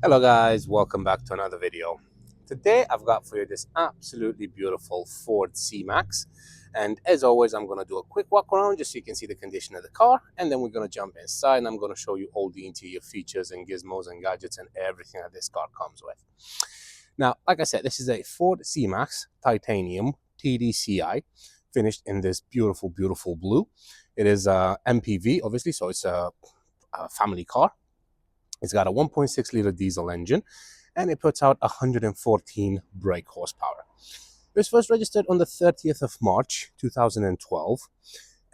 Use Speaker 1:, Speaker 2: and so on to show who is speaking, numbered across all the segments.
Speaker 1: Hello guys, welcome back to another video. Today I've got for you this absolutely beautiful Ford C-Max, and as always I'm going to do a quick walk around just so you can see the condition of the car, and then we're going to jump inside and I'm going to show you all the interior features and gizmos and gadgets and everything that this car comes with. Now, like I said, this is a Ford C-Max titanium Tdci finished in this beautiful blue. It is a MPV obviously, so it's a family car. It's got a 1.6 liter diesel engine and it puts out 114 brake horsepower. It was first registered on the 30th of March 2012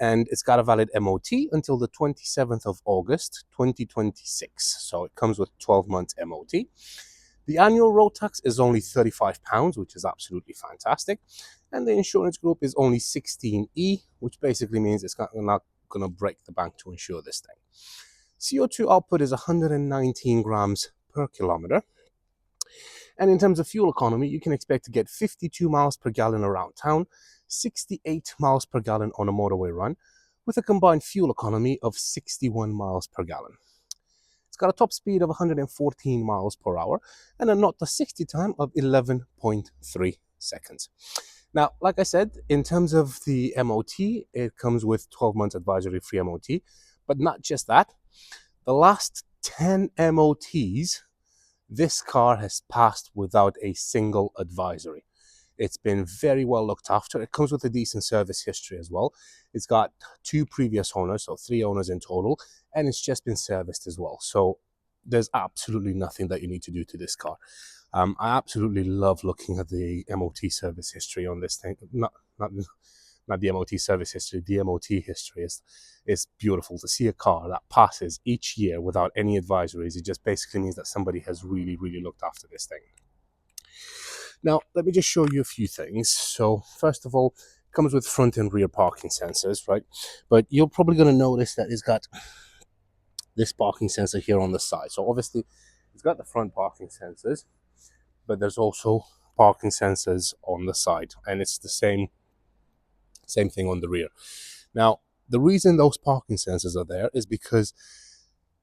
Speaker 1: and it's got a valid MOT until the 27th of August 2026. So it comes with 12 months MOT. The annual road tax is only £35, which is absolutely fantastic. And the insurance group is only 16E, which basically means it's not going to break the bank to insure this thing. CO2 output is 119 grams per kilometer. And in terms of fuel economy, you can expect to get 52 miles per gallon around town, 68 miles per gallon on a motorway run, with a combined fuel economy of 61 miles per gallon. It's got a top speed of 114 miles per hour and a 0 to 60 time of 11.3 seconds. Now, like I said, in terms of the MOT, it comes with 12 months advisory free MOT, but not just that. The last 10 MOTs, this car has passed without a single advisory. It's been very well looked after. It comes with a decent service history as well. It's got 2 previous owners, so 3 owners in total, and it's just been serviced as well. So there's absolutely nothing that you need to do to this car. I absolutely love looking at the MOT service history on this thing. Not the MOT service history, the MOT history is beautiful. To see a car that passes each year without any advisories, it just basically means that somebody has really looked after this thing. Now, let me just show you a few things. So, first of all, it comes with front and rear parking sensors, right? But you're probably going to notice that it's got this parking sensor here on the side. So, obviously, it's got the front parking sensors, but there's also parking sensors on the side, and it's the same thing on the rear. Now, the reason those parking sensors are there is because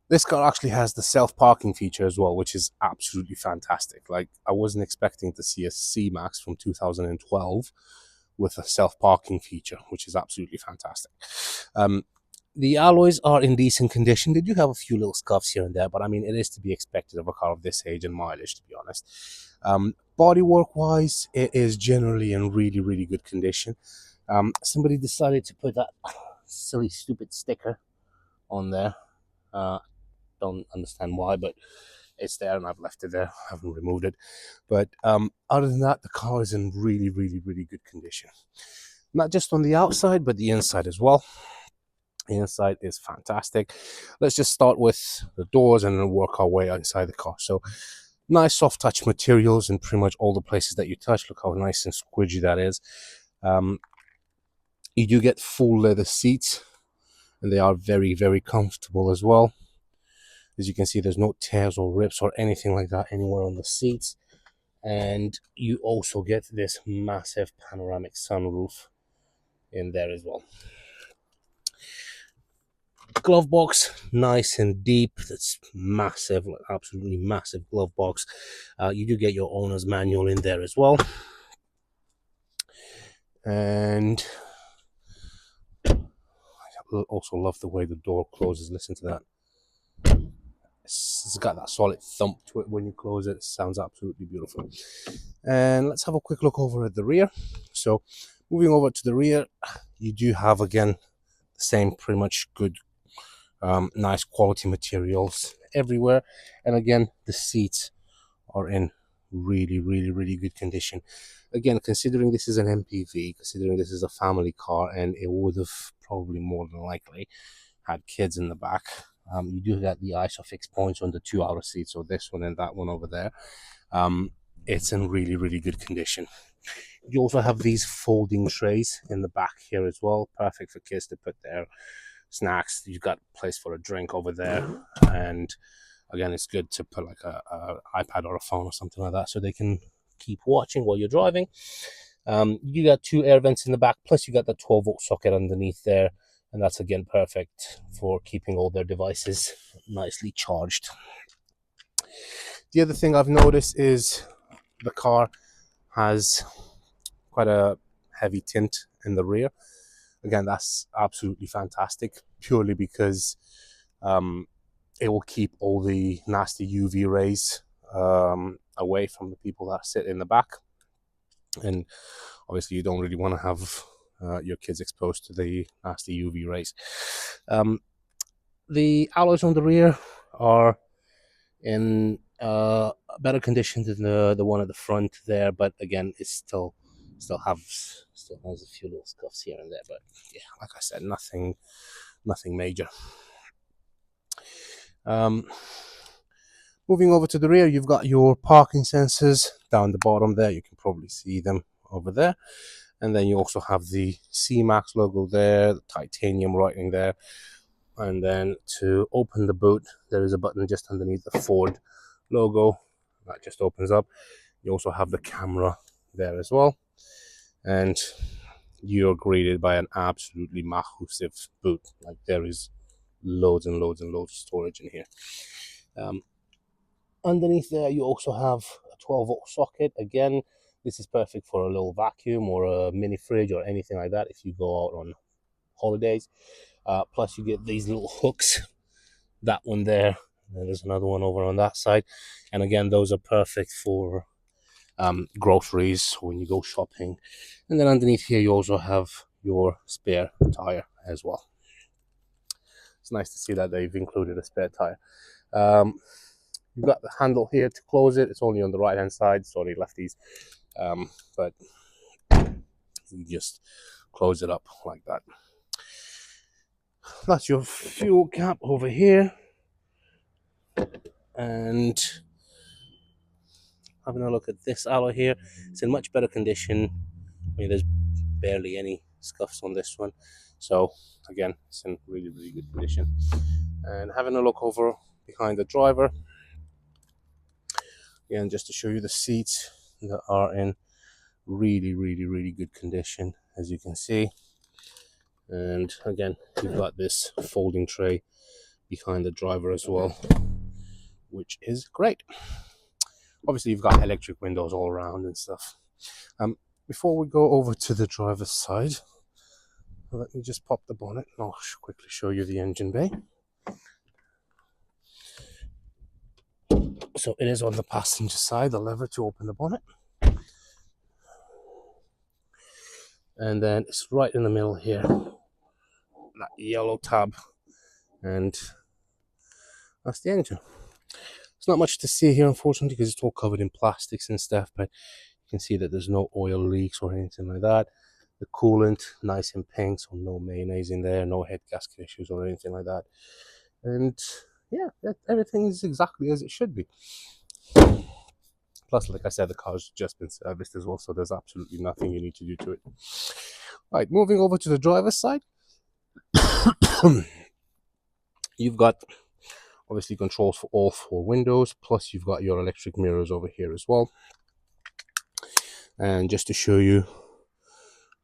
Speaker 1: this car actually has the self-parking feature as well, which is absolutely fantastic. Like, I wasn't expecting to see a C-Max from 2012 with a self-parking feature, which is absolutely fantastic. The alloys are in decent condition. They do have a few little scuffs here and there, but I mean, it is to be expected of a car of this age and mileage, to be honest. Bodywork-wise, it is generally in really good condition. Somebody decided to put that silly, stupid sticker on there. Don't understand why, but it's there and I've left it there. I haven't removed it. But other than that, the car is in really good condition. Not just on the outside, but the inside as well. The inside is fantastic. Let's just start with the doors and then work our way inside the car. So, nice soft touch materials in pretty much all the places that you touch. Look how nice and squidgy that is. You do get full leather seats, and they are very comfortable as well. As you can see, there's no tears or rips or anything like that anywhere on the seats. And you also get this massive panoramic sunroof in there as well. Glove box, nice and deep. That's massive, like absolutely massive glove box. You do get your owner's manual in there as well. And I also love the way the door closes. Listen to that. It's got that solid thump to it when you close it. It sounds absolutely beautiful. And let's have a quick look over at the rear. So moving over to the rear, you do have again the same pretty much good nice quality materials everywhere, and again the seats are in really good condition. Again, considering this is an MPV, considering this is a family car, and it would have probably more than likely had kids in the back, you do get the ISOFIX points on the 2 outer seats, so this one and that one over there. It's in really good condition. You also have these folding trays in the back here as well, perfect for kids to put their snacks. You've got a place for a drink over there, and again, it's good to put like a iPad or a phone or something like that so they can keep watching while you're driving. You got 2 air vents in the back, plus you got the 12-volt socket underneath there, and that's again perfect for keeping all their devices nicely charged. The other thing I've noticed is the car has quite a heavy tint in the rear. Again, that's absolutely fantastic, purely because it will keep all the nasty UV rays away from the people that sit in the back. And obviously you don't really want to have your kids exposed to the nasty UV rays. The alloys on the rear are in better condition than the one at the front there, but again, it still has a few little scuffs here and there. But yeah, like I said, nothing major. Moving over to the rear, you've got your parking sensors down the bottom there. You can probably see them over there. And then you also have the C-Max logo there, the titanium writing there. And then to open the boot, there is a button just underneath the Ford logo. That just opens up. You also have the camera there as well. And you're greeted by an absolutely massive boot. Like, there is loads and loads and loads of storage in here. Underneath there, you also have a 12-volt socket. Again, this is perfect for a little vacuum or a mini fridge or anything like that if you go out on holidays. Plus, you get these little hooks. That one there, and there's another one over on that side. And again, those are perfect for groceries when you go shopping. And then underneath here, you also have your spare tire as well. It's nice to see that they've included a spare tire. You've got the handle here to close it. It's only on the right hand side. Sorry, lefties. But you just close it up like that. That's your fuel cap over here. And having a look at this alloy here, it's in much better condition. I mean, there's barely any scuffs on this one. So again, it's in really, really good condition. And having a look over behind the driver, again, just to show you the seats that are in really, really, really good condition, as you can see. And again, you've got this folding tray behind the driver as well, which is great. Obviously, you've got electric windows all around and stuff. Before we go over to the driver's side, let me just pop the bonnet and I'll quickly show you the engine bay. So it is on the passenger side, the lever to open the bonnet. And then it's right in the middle here, that yellow tab, and that's the engine. There's not much to see here, unfortunately, because it's all covered in plastics and stuff, but you can see that there's no oil leaks or anything like that. The coolant, nice and pink, so no mayonnaise in there, no head gasket issues or anything like that. And yeah, everything is exactly as it should be. Plus, like I said, the car's just been serviced as well, so there's absolutely nothing you need to do to it. Right, moving over to the driver's side. You've got obviously controls for all 4 windows, plus you've got your electric mirrors over here as well. And just to show you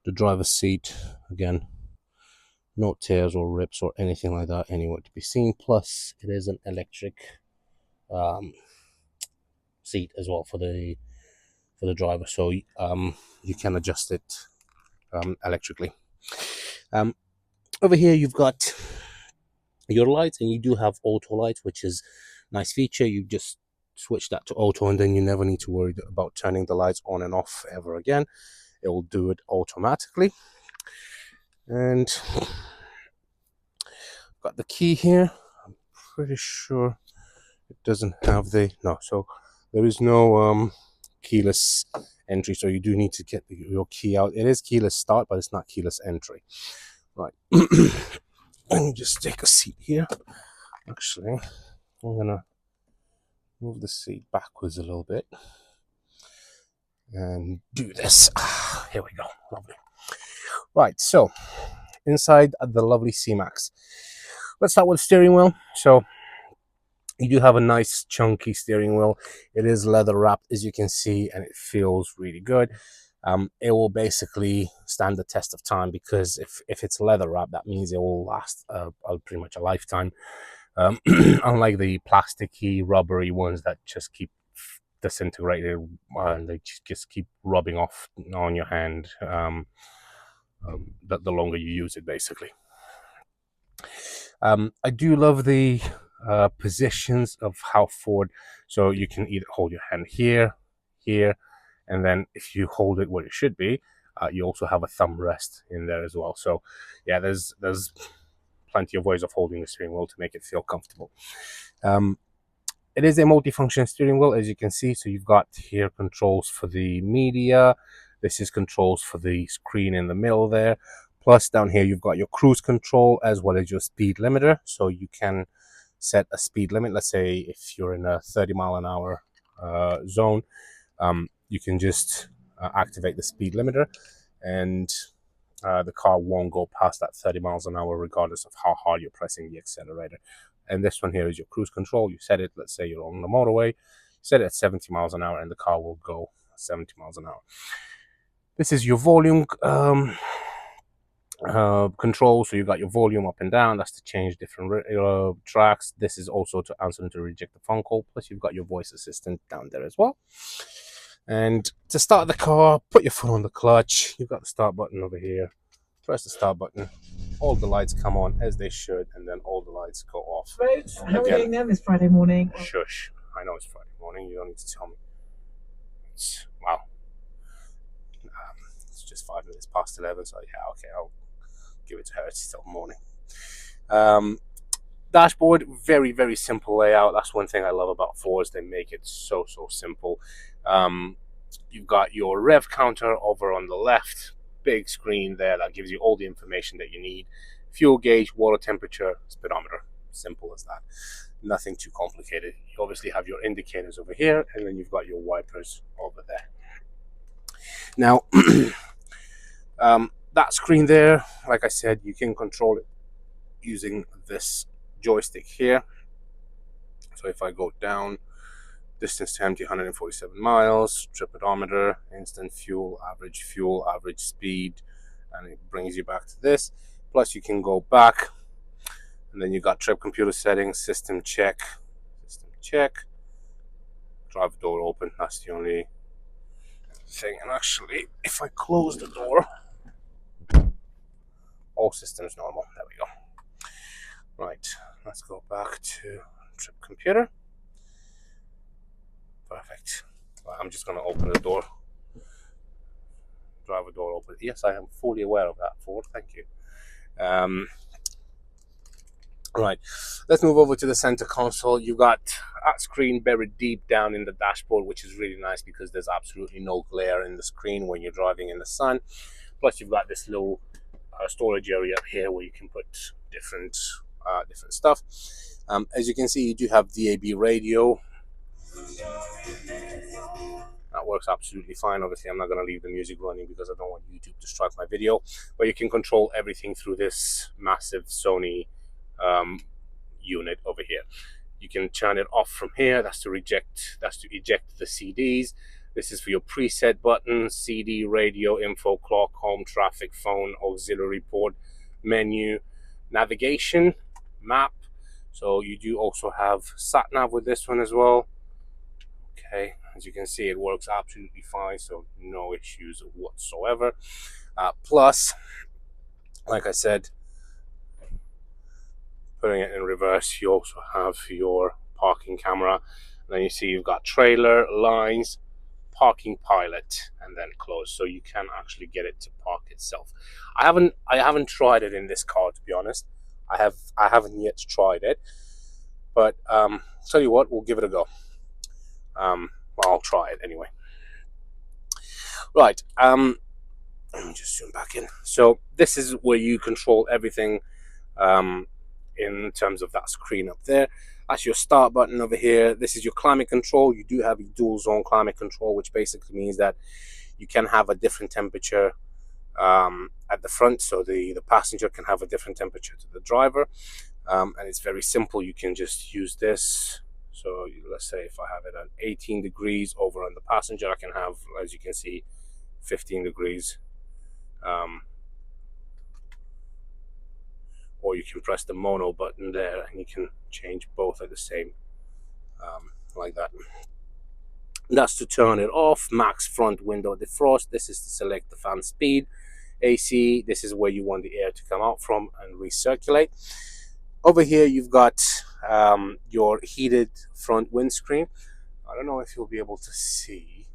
Speaker 1: the driver's seat, again, no tears or rips or anything like that anywhere to be seen. Plus, it is an electric seat as well for the driver, so you can adjust it electrically. Over here, you've got your lights, and you do have auto lights, which is a nice feature. You just switch that to auto, and then you never need to worry about turning the lights on and off ever again. It will do it automatically. And got the key here. I'm pretty sure it doesn't have so there is no keyless entry, so you do need to get your key out. It is keyless start, but it's not keyless entry. Right. Let me just take a seat here. Actually, I'm gonna move the seat backwards a little bit and do this. Here we go. Lovely. Right, so inside the lovely C-Max, let's start with the steering wheel. So you do have a nice chunky steering wheel. It is leather wrapped, as you can see, and it feels really good. It will basically stand the test of time, because if it's leather wrapped, that means it will last pretty much a lifetime. Unlike the plasticky, rubbery ones that just keep disintegrated, and they just keep rubbing off on your hand the longer you use it, basically. I do love the positions of how Ford, so you can either hold your hand here, here, and then if you hold it where it should be, you also have a thumb rest in there as well. So yeah, there's plenty of ways of holding the steering wheel to make it feel comfortable. It is a multifunction steering wheel, as you can see. So you've got here controls for the media. This is controls for the screen in the middle there. Plus down here, you've got your cruise control as well as your speed limiter. So you can set a speed limit. Let's say if you're in a 30-mile-an-hour zone, you can just activate the speed limiter, and the car won't go past that 30 miles an hour regardless of how hard you're pressing the accelerator. And this one here is your cruise control. You set it, let's say you're on the motorway, set it at 70 miles an hour and the car will go 70 miles an hour. This is your volume control. So you've got your volume up and down. That's to change different tracks. This is also to answer and to reject the phone call. Plus you've got your voice assistant down there as well. And to start the car, put your foot on the clutch. You've got the start button over here. Press the start button. All the lights come on as they should, and then all the lights go off.
Speaker 2: How are we doing them? It's Friday morning.
Speaker 1: Shush. I know it's Friday morning. You don't need to tell me. Wow. It's just 5 minutes past 11, so yeah, okay, I'll give it to her. It's still morning. Dashboard, very, very simple layout. That's one thing I love about Fords. They make it so simple. You've got your rev counter over on the left. Big screen there that gives you all the information that you need. Fuel gauge, water temperature, speedometer. Simple as that. Nothing too complicated. You obviously have your indicators over here, and then you've got your wipers over there. Now, that screen there, like I said, you can control it using this joystick here. So if I go down, distance to empty 147 miles, trip odometer, instant fuel, average speed, and it brings you back to this. Plus you can go back, and then you got trip computer settings, system check, drive door open. That's the only thing. And actually, if I close the door, all systems normal. There we go. Right, let's go back to trip computer. Perfect. I'm just going to open the door. Driver door open. Yes, I am fully aware of that, Ford. Thank you. Right, let's move over to the center console. You've got that screen buried deep down in the dashboard, which is really nice because there's absolutely no glare in the screen when you're driving in the sun. Plus, you've got this little storage area up here where you can put different stuff. As you can see, you do have DAB radio. That works absolutely fine. Obviously, I'm not going to leave the music running because I don't want YouTube to strike my video. But you can control everything through this massive Sony unit over here. You can turn it off from here. That's to eject the CDs. This is for your preset buttons: CD, radio, info, clock, home, traffic, phone, auxiliary port, menu, navigation, map. So you do also have sat nav with this one as well. Okay, as you can see, it works absolutely fine, so no issues whatsoever. Plus, like I said, putting it in reverse, you also have your parking camera. And then you see you've got trailer, lines, parking pilot, and then close, so you can actually get it to park itself. I haven't tried it in this car, to be honest. I haven't yet tried it, but tell you what, we'll give it a go. Well, I'll try it anyway. Right, let me just zoom back in. So this is where you control everything in terms of that screen up there. That's your start button over here. This is your climate control. You do have a dual zone climate control, which basically means that you can have a different temperature at the front, so the passenger can have a different temperature to the driver, and it's very simple. You can just use this. So let's say if I have it at 18 degrees over on the passenger, I can have, as you can see, 15 degrees. Or you can press the mono button there and you can change both at the same, like that. That's to turn it off. Max front window defrost. This is to select the fan speed. AC, this is where you want the air to come out from and recirculate. Over here, you've got your heated front windscreen. I don't know if you'll be able to see.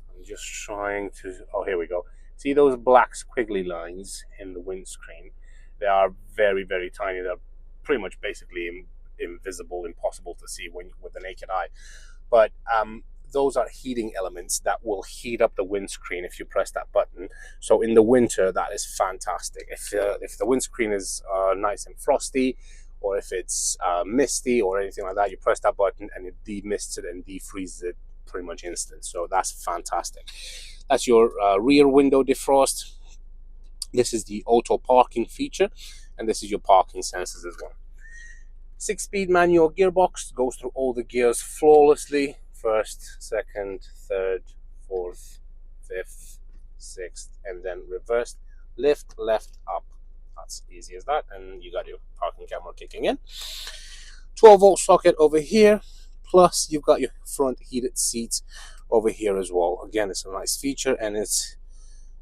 Speaker 1: I'm just trying to, oh, here we go. See those black squiggly lines in the windscreen? They are very, very tiny. They're pretty much basically invisible, impossible to see with the naked eye. But those are heating elements that will heat up the windscreen if you press that button. So in the winter, that is fantastic. If the windscreen is nice and frosty, or if it's misty or anything like that, you press that button and it demists it and defreezes it pretty much instant. So that's fantastic. That's your rear window defrost. This is the auto parking feature, and this is your parking sensors as well. 6-speed manual gearbox, goes through all the gears flawlessly. First, second, third, fourth, fifth, sixth, and then reversed. Lift, left, up. That's easy as that, and you got your parking camera kicking in. 12-volt socket over here, plus you've got your front heated seats over here as well. Again, it's a nice feature, and it's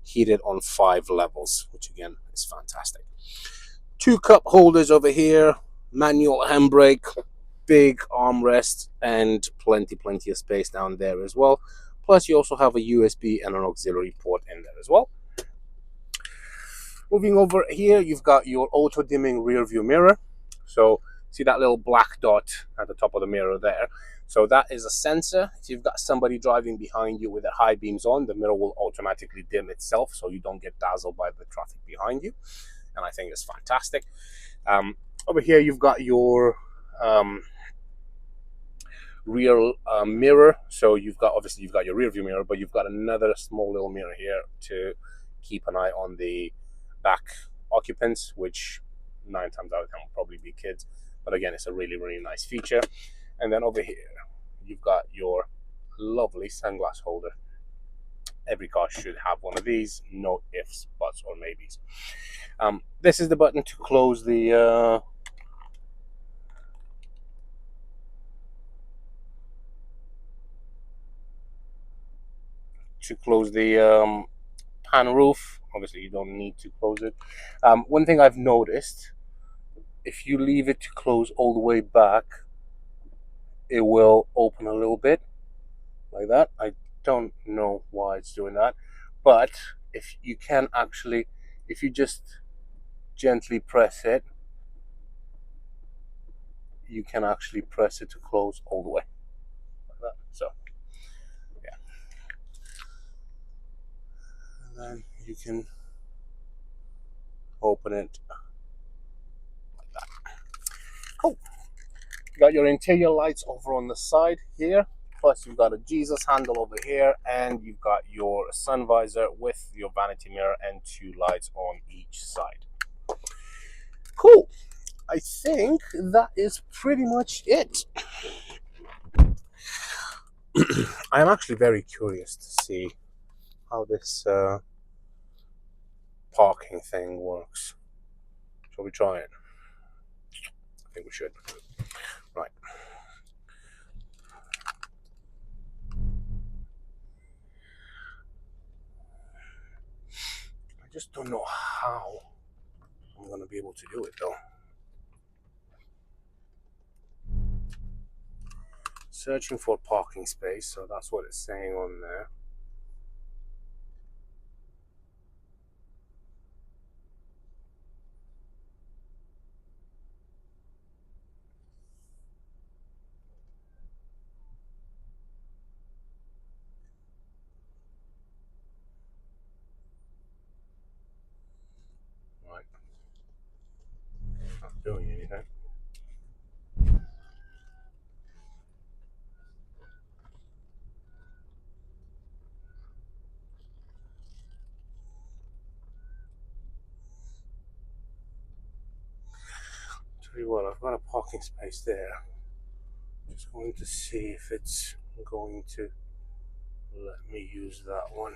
Speaker 1: heated on 5 levels, which again is fantastic. 2 cup holders over here, manual handbrake, big armrest, and plenty of space down there as well. Plus you also have a USB and an auxiliary port in there as well. Moving over here, you've got your auto dimming rear view mirror. So see that little black dot at the top of the mirror there? So that is a sensor. If you've got somebody driving behind you with their high beams on, the mirror will automatically dim itself so you don't get dazzled by the traffic behind you. And I think it's fantastic. Over here, you've got your rear mirror. So obviously you've got your rear view mirror, but you've got another small little mirror here to keep an eye on the back occupants, which 9 times out of 10 will probably be kids. But again, it's a really, really nice feature. And then over here, you've got your lovely sunglass holder. Every car should have one of these, no ifs, buts, or maybes. This is the button to close the pan roof. Obviously, you don't need to close it. One thing I've noticed, if you leave it to close all the way back, it will open a little bit like that. I don't know why it's doing that, but if you just gently press it, you can actually press it to close all the way like that. So yeah, and then you can open it like that. Cool. You got your interior lights over on the side here, plus you've got a Jesus handle over here, and you've got your sun visor with your vanity mirror and 2 lights on each side. Cool. I think that is pretty much it. I am actually very curious to see how this parking thing works. Shall we try it? I think we should. Right. I just don't know how I'm going to be able to do it though. Searching for parking space, so that's what it's saying on there. Right. Not doing anything. Tell you what, I've got a parking space there. Just going to see if it's going to let me use that one.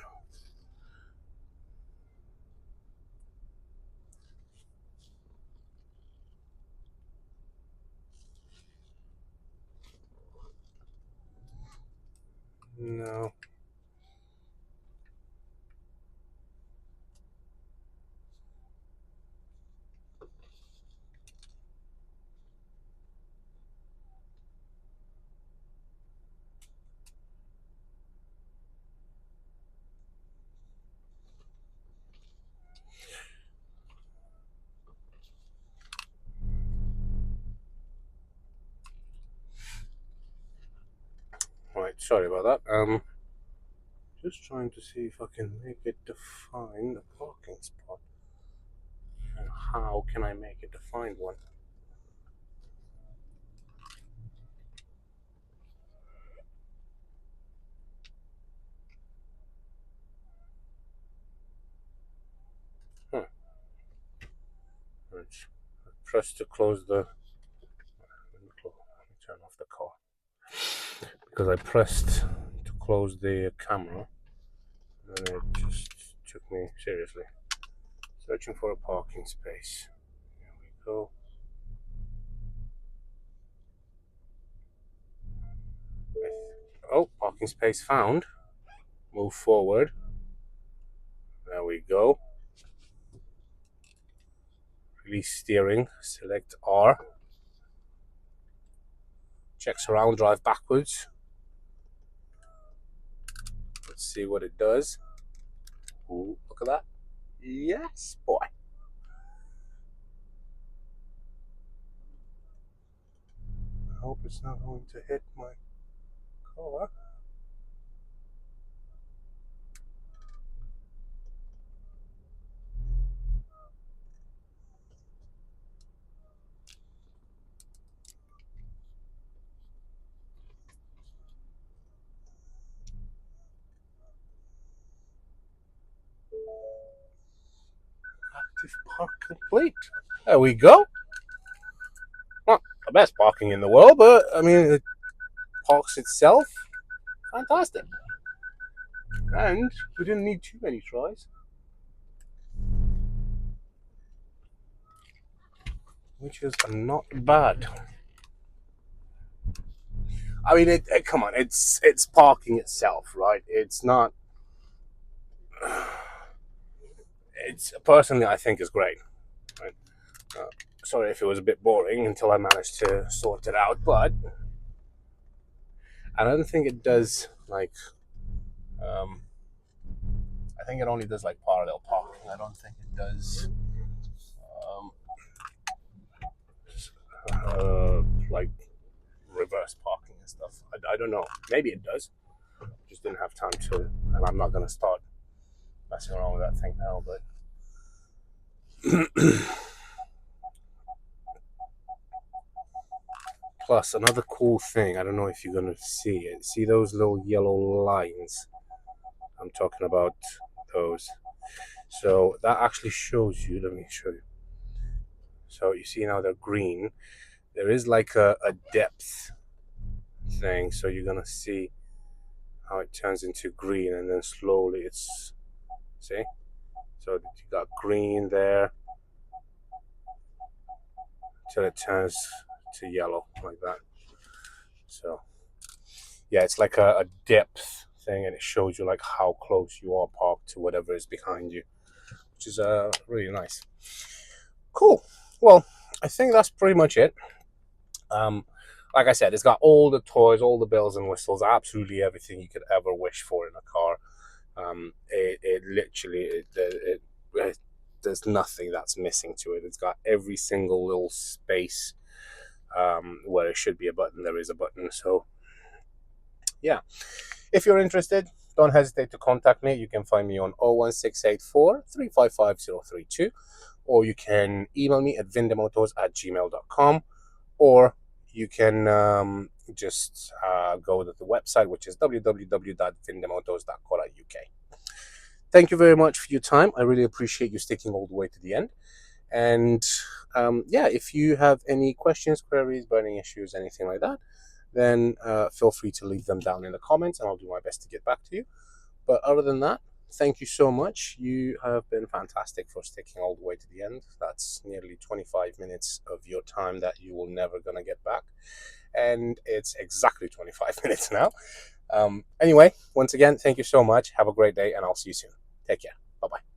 Speaker 1: No. Right, sorry about that. Just trying to see if I can make it define the parking spot. And how can I make it define one? Huh. Right. Press to close the. Let me turn off the car because I pressed to close the camera and it just took me seriously. Searching for a parking space. Here we go. Oh, parking space found. Move forward. There we go. Release steering. Select R. Check surround drive backwards. Let's see what it does. Ooh, look at that. Yes, boy. I hope it's not going to hit my car. Active park complete. There we go. Not the best parking in the world, but I mean, it parks itself. Fantastic. And we didn't need too many tries, which is not bad. I mean, come on, it's parking itself, right? It's not. It's personally, I think, is great. Right? Sorry if it was a bit boring until I managed to sort it out, but I don't think it does like. I think it only does like parallel parking. I don't think it does like reverse parking and stuff. I don't know. Maybe it does. Just didn't have time to, and I'm not going to start messing around with that thing now. But plus, another cool thing. I don't know if you're going to see it. See those little yellow lines? I'm talking about those. So that actually shows you. Let me show you. So you see now they're green. There is like a depth thing. So you're going to see how it turns into green and then slowly it's, see? So you got green there till it turns to yellow like that. So yeah, it's like a depth thing and it shows you like how close you are parked to whatever is behind you, which is really nice. Cool. Well, I think that's pretty much it. Like I said, it's got all the toys, all the bells and whistles, absolutely everything you could ever wish for in a car. It literally, there's nothing that's missing to it. It's got every single little space where it should be a button, there is a button. So yeah, if you're interested, don't hesitate to contact me. You can find me on 01684 355 032, or you can email me at vindemotors@gmail.com, or you can just go to the website, which is www.vindemotors.co.uk. Thank you very much for your time. I really appreciate you sticking all the way to the end. And yeah, if you have any questions, queries, burning issues, anything like that, then feel free to leave them down in the comments and I'll do my best to get back to you. But other than that, thank you so much. You have been fantastic for sticking all the way to the end. That's nearly 25 minutes of your time that you will never gonna get back. And it's exactly 25 minutes now. Anyway, once again, thank you so much. Have a great day, and I'll see you soon. Take care. Bye-bye.